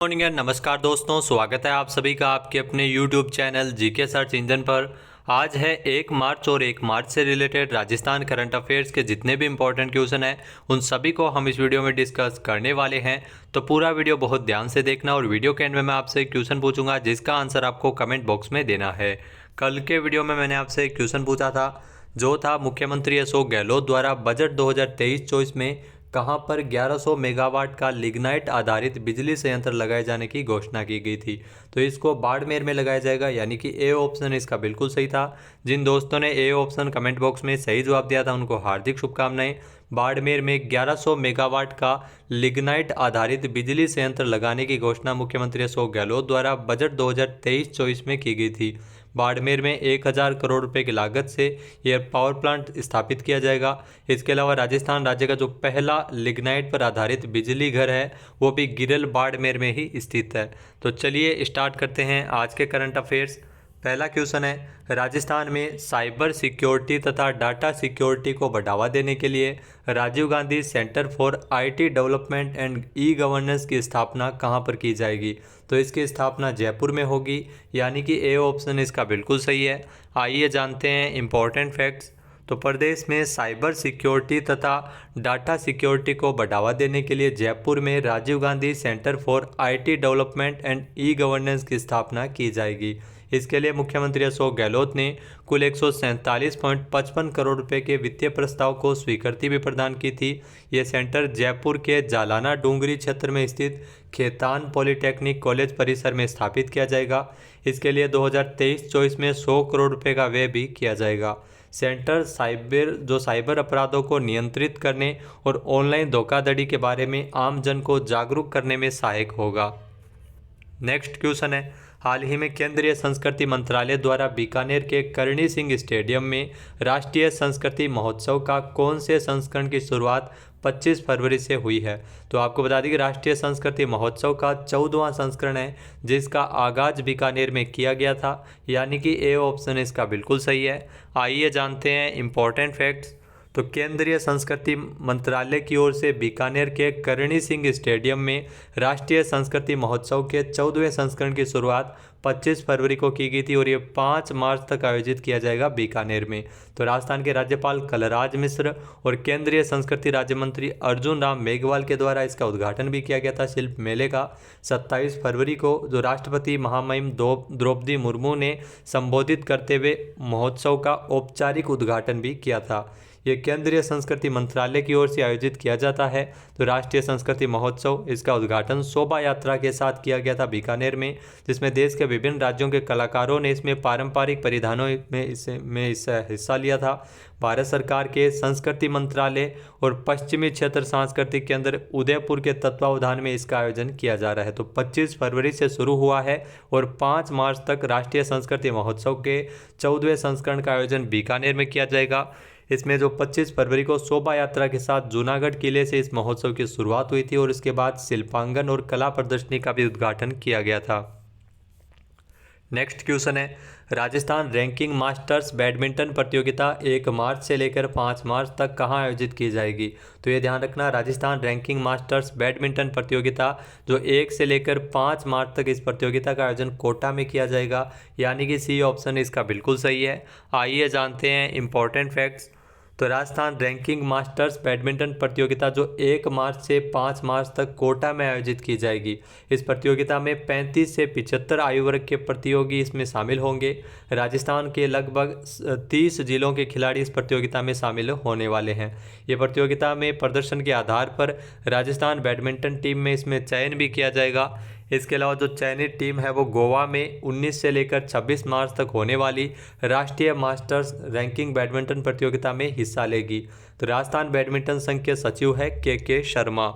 Morning and नमस्कार दोस्तों, स्वागत है आप सभी का आपके अपने YouTube channel GK search engine पर। आज है 1 मार्च और 1 मार्च से रिलेटेड राजस्थान करंट अफेयर्स के जितने भी इंपॉर्टेंट क्वेश्चन हैं उन सभी को हम इस वीडियो में डिस्कस करने वाले हैं। तो पूरा वीडियो बहुत ध्यान से देखना और वीडियो के एंड में मैं आपसे एक क्वेश्चन पूछूंगा जिसका आंसर आपको कमेंट बॉक्स में देना है। कल के वीडियो में मैंने आपसे एक क्वेश्चन पूछा था जो था मुख्यमंत्री अशोक गहलोत द्वारा बजट 2023-24 में कहां पर 1100 मेगावाट का लिग्नाइट आधारित बिजली संयंत्र लगाए जाने की घोषणा की गई थी। तो इसको बाड़मेर में लगाया जाएगा, यानी कि ए ऑप्शन इसका बिल्कुल सही था। जिन दोस्तों ने ए ऑप्शन कमेंट बॉक्स में सही जवाब दिया था उनको हार्दिक शुभकामनाएं। बाड़मेर में 1100 मेगावाट का लिग्नाइट आधारित बिजली संयंत्र लगाने की घोषणा मुख्यमंत्री अशोक गहलोत द्वारा बजट 2023-24 में की गई थी। बाड़मेर में 1000 करोड़ रुपए की लागत से यह पावर प्लांट स्थापित किया जाएगा। इसके अलावा राजस्थान राज्य का जो पहला लिग्नाइट पर आधारित बिजली घर है वो भी गिरल बाड़मेर में ही स्थित है। तो चलिए स्टार्ट करते हैं आज के करंट अफेयर्स। पहला क्वेश्चन है, राजस्थान में साइबर सिक्योरिटी तथा डाटा सिक्योरिटी को बढ़ावा देने के लिए Rajiv Gandhi centre for IT development and e governance की स्थापना कहां पर की जाएगी? तो इसकी स्थापना जयपुर में होगी, यानी कि ए ऑप्शन इसका बिल्कुल सही है। आइए जानते हैं इंपॉर्टेंट फैक्ट्स। तो प्रदेश में साइबर सिक्योरिटी तथा डाटा सिक्योरिटी को बढ़ावा देने के लिए जयपुर में Rajiv Gandhi centre for IT development and e governance की स्थापना की जाएगी। इसके लिए मुख्यमंत्री अशोक गहलोत ने कुल 147.55 करोड़ रुपए के वित्तीय प्रस्ताव को स्वीकृति भी प्रदान की थी। यह सेंटर जयपुर के जालाना डूंगरी क्षेत्र में स्थित खेतान पॉलिटेक्निक कॉलेज परिसर में स्थापित किया जाएगा। इसके लिए 2023-24 में 100 करोड़ रुपए का व्यय भी किया जाएगा। सेंटर साइबर अपराधों को नियंत्रित करने और ऑनलाइन धोखाधड़ी के बारे में आम जन को जागरूक करने में सहायक होगा। नेक्स्ट क्वेश्चन है, हाल ही में केंद्रीय संस्कृति मंत्रालय द्वारा बीकानेर के करणी सिंह स्टेडियम में राष्ट्रीय संस्कृति महोत्सव का कौन से संस्करण की शुरुआत 25 फरवरी से हुई है? तो आपको बता दें कि राष्ट्रीय संस्कृति महोत्सव का 14वां संस्करण है जिसका आगाज बीकानेर में किया गया था, यानी कि ए ऑप्शन इसका बिल्कुल सही है। आइए जानते हैं इंपॉर्टेंट फैक्ट्स। तो केंद्रीय संस्कृति मंत्रालय की ओर से बीकानेर के करणी सिंह स्टेडियम में राष्ट्रीय संस्कृति महोत्सव के 14वें संस्करण की शुरुआत 25 फरवरी को की गई थी और ये 5 मार्च तक आयोजित किया जाएगा बीकानेर में। तो राजस्थान के राज्यपाल कलराज मिश्र और केंद्रीय संस्कृति राज्य मंत्री अर्जुन राम मेघवाल के द्वारा इसका उद्घाटन भी किया गया था। शिल्प मेले का 27 फरवरी को जो राष्ट्रपति महामहिम द्रौपदी मुर्मू ने संबोधित करते हुए महोत्सव का औपचारिक उद्घाटन भी किया था। ये केंद्रीय संस्कृति मंत्रालय की ओर से आयोजित किया जाता है। तो राष्ट्रीय संस्कृति महोत्सव इसका उद्घाटन शोभा यात्रा के साथ किया गया था बीकानेर में, जिसमें देश के विभिन्न राज्यों के कलाकारों ने इसमें पारंपरिक परिधानों में इससे हिस्सा लिया था। भारत सरकार के संस्कृति मंत्रालय और पश्चिमी क्षेत्र सांस्कृतिक केंद्र उदयपुर के तत्वावधान में इसका आयोजन किया जा रहा है। तो 25 फरवरी से शुरू हुआ है और 5 मार्च तक राष्ट्रीय संस्कृति महोत्सव के 14वें संस्करण का आयोजन बीकानेर में किया जाएगा। इसमें जो 25 फरवरी को शोभा यात्रा के साथ जूनागढ़ किले से इस महोत्सव की शुरुआत हुई थी और इसके बाद शिल्पांगन और कला प्रदर्शनी का भी उद्घाटन किया गया था। नेक्स्ट क्वेश्चन है, राजस्थान रैंकिंग मास्टर्स बैडमिंटन प्रतियोगिता 1 मार्च से लेकर 5 मार्च तक कहां आयोजित की जाएगी? तो ये ध्यान रखना, राजस्थान रैंकिंग मास्टर्स बैडमिंटन प्रतियोगिता जो 1 से लेकर 5 मार्च तक इस प्रतियोगिता का आयोजन कोटा में किया जाएगा, यानी कि सी ऑप्शन इसका बिल्कुल सही है। आइए जानते हैं इंपॉर्टेंट फैक्ट्स। तो राजस्थान रैंकिंग मास्टर्स बैडमिंटन प्रतियोगिता जो 1 मार्च से 5 मार्च तक कोटा में आयोजित की जाएगी। इस प्रतियोगिता में 35 से 75 आयु वर्ग के प्रतियोगी इसमें शामिल होंगे। राजस्थान के लगभग 30 जिलों के खिलाड़ी इस प्रतियोगिता में शामिल होने वाले हैं। ये प्रतियोगिता में प्रदर्शन के आधार पर राजस्थान बैडमिंटन टीम में इसमें चयन भी किया जाएगा। इसके अलावा जो चयनित टीम है वो गोवा में 19 से लेकर 26 मार्च तक होने वाली राष्ट्रीय मास्टर्स रैंकिंग बैडमिंटन प्रतियोगिता में हिस्सा लेगी। तो राजस्थान बैडमिंटन संघ के सचिव है के शर्मा।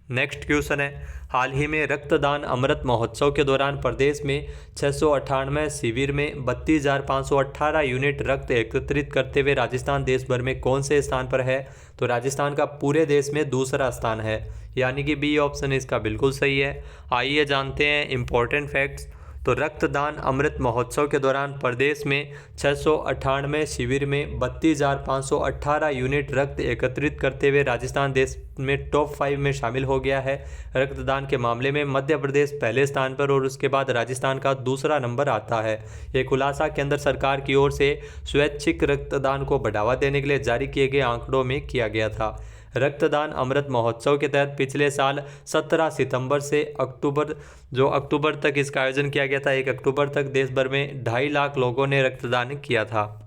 नेक्स्ट क्वेश्चन है, हाल ही में रक्तदान अमृत महोत्सव के दौरान प्रदेश में 698 शिविर में 32,518 यूनिट रक्त एकत्रित करते हुए राजस्थान देश भर में कौन से स्थान पर है? तो राजस्थान का पूरे देश में दूसरा स्थान है, यानी कि बी ऑप्शन इसका बिल्कुल सही है। आइए जानते हैं इंपॉर्टेंट फैक्ट्स। तो रक्तदान अमृत महोत्सव के दौरान प्रदेश में 698 शिविर में 32,518 यूनिट रक्त एकत्रित करते हुए राजस्थान देश में टॉप 5 में शामिल हो गया है। रक्तदान के मामले में मध्य प्रदेश पहले स्थान पर और उसके बाद राजस्थान का दूसरा नंबर आता है। ये खुलासा केंद्र सरकार की ओर से स्वैच्छिक रक्तदान को बढ़ावा देने के लिए जारी किए गए आंकड़ों में किया गया था। रक्तदान अमृत महोत्सव के तहत पिछले साल 17 सितंबर से अक्टूबर तक इसका आयोजन किया गया था। 1 अक्टूबर तक देश भर में 2.5 लाख लोगों ने रक्तदान किया था।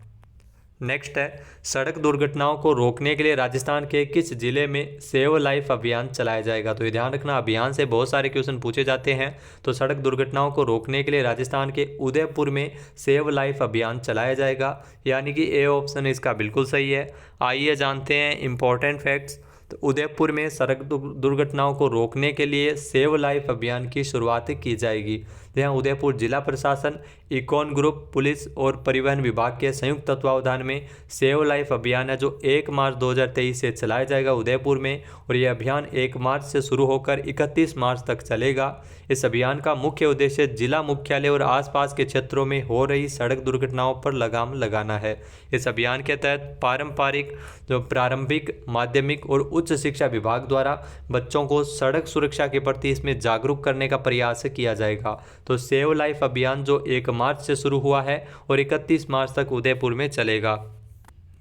नेक्स्ट है, सड़क दुर्घटनाओं को रोकने के लिए राजस्थान के किस जिले में सेव लाइफ अभियान चलाया जाएगा। तो ये ध्यान रखना, अभियान से बहुत सारे क्वेश्चन पूछे जाते हैं। तो सड़क दुर्घटनाओं को रोकने के लिए राजस्थान के उदयपुर में सेव लाइफ अभियान चलाया जाएगा, यानी कि ए ऑप्शन इसका बिल्कुल सही है। आइए जानते हैं इंपॉर्टेंट फैक्ट्स। तो उदयपुर में सड़क दुर्घटनाओं को रोकने के लिए सेव लाइफ अभियान की शुरुआत की जाएगी। यहाँ उदयपुर जिला प्रशासन, इकॉन ग्रुप, पुलिस और परिवहन विभाग के संयुक्त तत्वावधान में सेव लाइफ अभियान है जो 1 मार्च 2023 से चलाया जाएगा उदयपुर में, और यह अभियान 1 मार्च से शुरू होकर 31 मार्च तक चलेगा। इस अभियान का मुख्य उद्देश्य जिला मुख्यालय और आसपास के क्षेत्रों में हो रही सड़क दुर्घटनाओं पर लगाम लगाना है। इस अभियान के तहत प्रारंभिक, माध्यमिक और उच्च शिक्षा विभाग द्वारा बच्चों को सड़क सुरक्षा के प्रति इसमें जागरूक करने का प्रयास किया जाएगा। तो सेव लाइफ अभियान जो 1 मार्च से शुरू हुआ है और 31 मार्च तक उदयपुर में चलेगा।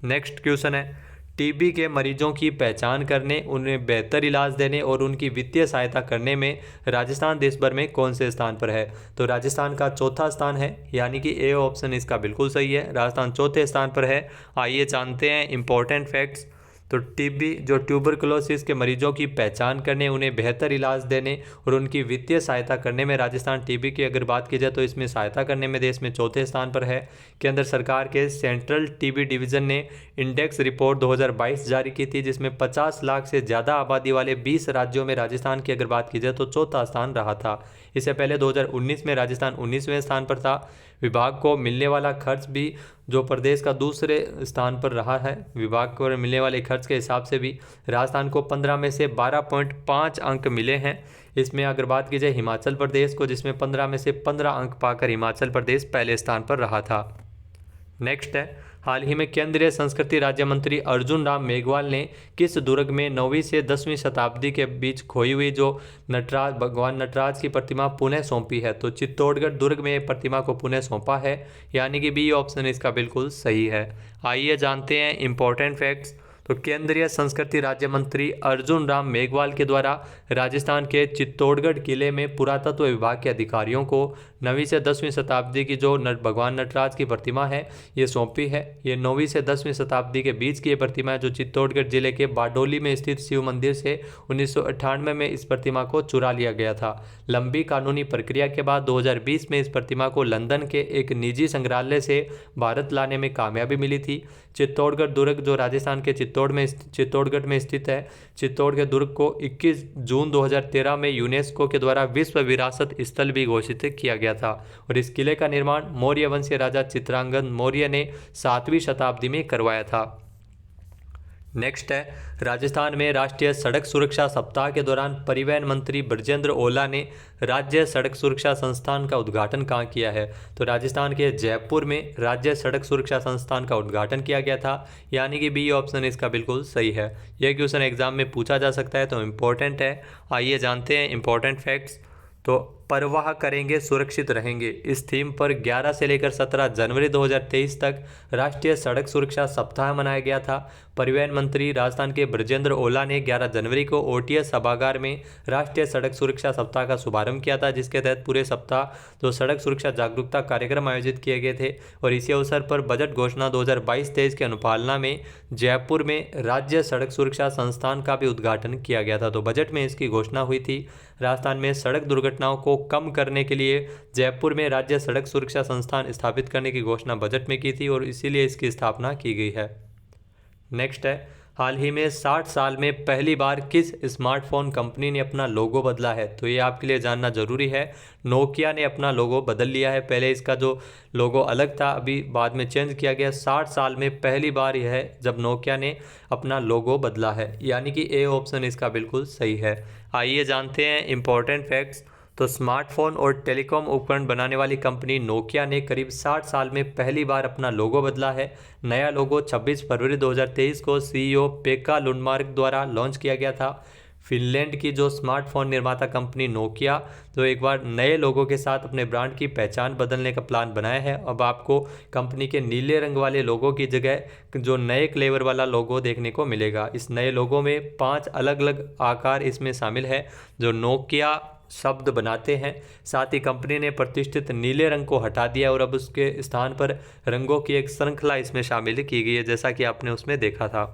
नेक्स्ट क्वेश्चन है, टीबी के मरीजों की पहचान करने, उन्हें बेहतर इलाज देने और उनकी वित्तीय सहायता करने में राजस्थान देश भर में कौन से स्थान पर है। तो राजस्थान का चौथा स्थान है, यानी कि ए ऑप्शन इसका बिल्कुल सही है। राजस्थान चौथे स्थान पर है। आइए जानते हैं इंपॉर्टेंट फैक्ट्स। तो टीबी जो ट्यूबरकुलोसिस के मरीजों की पहचान करने, उन्हें बेहतर इलाज देने और उनकी वित्तीय सहायता करने में राजस्थान टीबी की अगर बात की जाए तो इसमें सहायता करने में देश में चौथे स्थान पर है। केंद्र सरकार के सेंट्रल टीबी डिवीज़न ने इंडेक्स रिपोर्ट 2022 जारी की थी, जिसमें 50 लाख से ज़्यादा आबादी वाले 20 राज्यों में राजस्थान की अगर बात की जाए तो चौथा स्थान रहा था। इससे पहले 2019 में राजस्थान 19वें स्थान पर था। विभाग को मिलने वाला खर्च भी जो प्रदेश का दूसरे स्थान पर रहा है, विभाग को मिलने वाले खर्च के हिसाब से भी राजस्थान को 15 में से 12.5 अंक मिले हैं। इसमें अगर बात की जाए हिमाचल प्रदेश को, जिसमें 15 में से 15 अंक पाकर हिमाचल प्रदेश पहले स्थान पर रहा था। नेक्स्ट है, हाल ही में केंद्रीय संस्कृति राज्य मंत्री अर्जुन राम मेघवाल ने किस दुर्ग में 9वीं से 10वीं शताब्दी के बीच खोई हुई जो भगवान नटराज की प्रतिमा पुनः सौंपी है। तो चित्तौड़गढ़ दुर्ग में प्रतिमा को पुनः सौंपा है, यानी कि बी ऑप्शन इसका बिल्कुल सही है। आइए जानते हैं इंपॉर्टेंट फैक्ट्स। तो केंद्रीय संस्कृति राज्य मंत्री अर्जुन राम मेघवाल के द्वारा राजस्थान के चित्तौड़गढ़ किले में पुरातत्व विभाग के अधिकारियों को 9वीं से 10वीं शताब्दी की जो भगवान नटराज की प्रतिमा है ये सौंपी है। ये 9वीं से 10वीं शताब्दी के बीच की ये प्रतिमा है जो चित्तौड़गढ़ जिले के बारडोली में स्थित शिव मंदिर से 1998 में इस प्रतिमा को चुरा लिया गया था। लंबी कानूनी प्रक्रिया के बाद 2020 में इस प्रतिमा को लंदन के एक निजी संग्रहालय से भारत लाने में कामयाबी मिली थी। चित्तौड़गढ़ दुर्ग जो राजस्थान के चित्तौड़गढ़ में स्थित है। चित्तौड़गढ़ दुर्ग को 21 जून 2013 में यूनेस्को के द्वारा विश्व विरासत स्थल भी घोषित किया गया था और इस किले का निर्माण मौर्य वंशीय राजा चित्रांगद मौर्य ने 7वीं शताब्दी में करवाया था। नेक्स्ट है, राजस्थान में राष्ट्रीय सड़क सुरक्षा सप्ताह के दौरान परिवहन मंत्री ब्रजेंद्र ओला ने राज्य सड़क सुरक्षा संस्थान का उद्घाटन कहाँ किया है। तो राजस्थान के जयपुर में राज्य सड़क सुरक्षा संस्थान का उद्घाटन किया गया था, यानी कि बी ऑप्शन इसका बिल्कुल सही है। यह क्वेश्चन एग्जाम में पूछा जा सकता है तो इम्पोर्टेंट है। आइए जानते हैं इंपॉर्टेंट फैक्ट्स। तो परवाह करेंगे सुरक्षित रहेंगे, इस थीम पर 11 से लेकर 17 जनवरी 2023 तक राष्ट्रीय सड़क सुरक्षा सप्ताह मनाया गया था। परिवहन मंत्री राजस्थान के ब्रजेंद्र ओला ने 11 जनवरी को ओटीएस सभागार में राष्ट्रीय सड़क सुरक्षा सप्ताह का शुभारंभ किया था, जिसके तहत पूरे सप्ताह जो सड़क सुरक्षा जागरूकता कार्यक्रम आयोजित किए गए थे। और इसी अवसर पर बजट घोषणा 2022-23 के अनुपालना में जयपुर में राज्य सड़क सुरक्षा संस्थान का भी उद्घाटन किया गया था। तो बजट में इसकी घोषणा हुई थी। राजस्थान में सड़क दुर्घटनाओं को कम करने के लिए जयपुर में राज्य सड़क सुरक्षा संस्थान स्थापित करने की घोषणा बजट में की थी और इसीलिए इसकी स्थापना की गई है। नेक्स्ट है, हाल ही में 60 साल में पहली बार किस स्मार्टफोन कंपनी ने अपना लोगो बदला है। तो ये आपके लिए जानना जरूरी है। नोकिया ने अपना लोगो बदल लिया है। पहले इसका जो लोगो अलग था, अभी बाद में चेंज किया गया। 60 साल में पहली बार यह है जब नोकिया ने अपना लोगो बदला है, यानी कि ए ऑप्शन इसका बिल्कुल सही है। आइए जानते हैं इंपॉर्टेंट फैक्ट्स। तो स्मार्टफोन और टेलीकॉम उपकरण बनाने वाली कंपनी नोकिया ने करीब 60 साल में पहली बार अपना लोगो बदला है। नया लोगो 26 फरवरी 2023 को सीईओ पेक्का लुंडमार्क द्वारा लॉन्च किया गया था। फिनलैंड की जो स्मार्टफोन निर्माता कंपनी नोकिया जो एक बार नए लोगों के साथ अपने ब्रांड की पहचान बदलने का प्लान बनाया है। अब आपको कंपनी के नीले रंग वाले लोगों की जगह जो नए क्लेवर वाला लोगो देखने को मिलेगा। इस नए लोगो में 5 अलग अलग आकार इसमें शामिल है जो नोकिया शब्द बनाते हैं। साथ ही कंपनी ने प्रतिष्ठित नीले रंग को हटा दिया और अब उसके स्थान पर रंगों की एक श्रृंखला इसमें शामिल की गई है, जैसा कि आपने उसमें देखा था।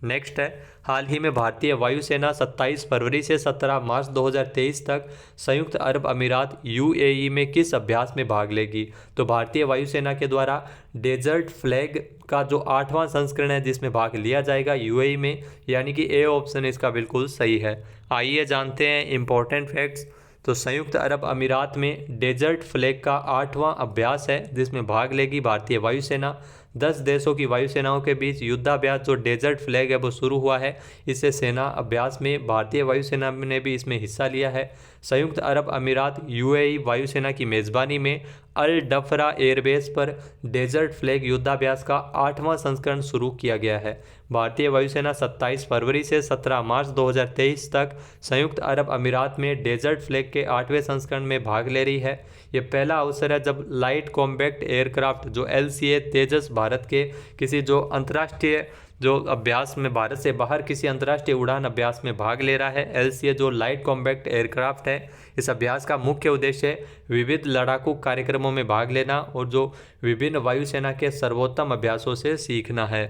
नेक्स्ट है, हाल ही में भारतीय वायुसेना 27 फरवरी से 17 मार्च 2023 तक संयुक्त अरब अमीरात यूएई में किस अभ्यास में भाग लेगी। तो भारतीय वायुसेना के द्वारा डेजर्ट फ्लैग का जो 8वां संस्करण है जिसमें भाग लिया जाएगा यूएई में, यानी कि ए ऑप्शन इसका बिल्कुल सही है। आइए जानते हैं इंपॉर्टेंट फैक्ट्स। तो संयुक्त अरब अमीरात में डेजर्ट फ्लैग का 8वां अभ्यास है जिसमें भाग लेगी भारतीय वायुसेना। 10 देशों की वायुसेनाओं के बीच युद्धाभ्यास जो डेजर्ट फ्लैग है वो शुरू हुआ है। इससे सेना अभ्यास में भारतीय वायुसेना ने भी इसमें हिस्सा लिया है। संयुक्त अरब अमीरात यूएई वायुसेना की मेज़बानी में अल डफरा एयरबेस पर डेजर्ट फ्लैग युद्धाभ्यास का 8वां संस्करण शुरू किया गया है। भारतीय वायुसेना 27 फरवरी से 17 मार्च 2023 तक संयुक्त अरब अमीरात में डेजर्ट फ्लैग के 8वें संस्करण में भाग ले रही है। ये पहला अवसर है जब लाइट कॉम्बैक्ट एयरक्राफ्ट जो LCA तेजस भारत के किसी जो अंतर्राष्ट्रीय जो अभ्यास में भारत से बाहर किसी अंतर्राष्ट्रीय उड़ान अभ्यास में भाग ले रहा है। LCA जो लाइट कॉम्बैक्ट एयरक्राफ्ट है, इस अभ्यास का मुख्य उद्देश्य है विविध लड़ाकू कार्यक्रमों में भाग लेना और जो विभिन्न वायुसेना के सर्वोत्तम अभ्यासों से सीखना है।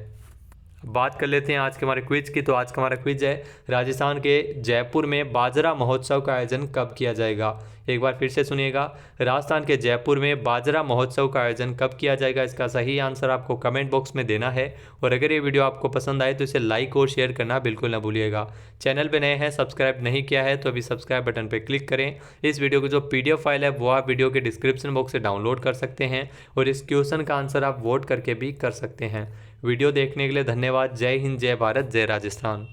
बात कर लेते हैं आज के हमारे क्विज की। तो आज का हमारा क्विज है, राजस्थान के जयपुर में बाजरा महोत्सव का आयोजन कब किया जाएगा। एक बार फिर से सुनिएगा, राजस्थान के जयपुर में बाजरा महोत्सव का आयोजन कब किया जाएगा। इसका सही आंसर आपको कमेंट बॉक्स में देना है और अगर ये वीडियो आपको पसंद आए तो इसे लाइक और शेयर करना बिल्कुल ना भूलिएगा। चैनल पर नए हैं, सब्सक्राइब नहीं किया है तो अभी सब्सक्राइब बटन पर क्लिक करें। इस वीडियो की जो PDF फाइल है वो आप वीडियो के डिस्क्रिप्शन बॉक्स से डाउनलोड कर सकते हैं और इस क्वेश्चन का आंसर आप वोट करके भी कर सकते हैं। वीडियो देखने के लिए धन्यवाद। जय हिंद, जय भारत, जय राजस्थान।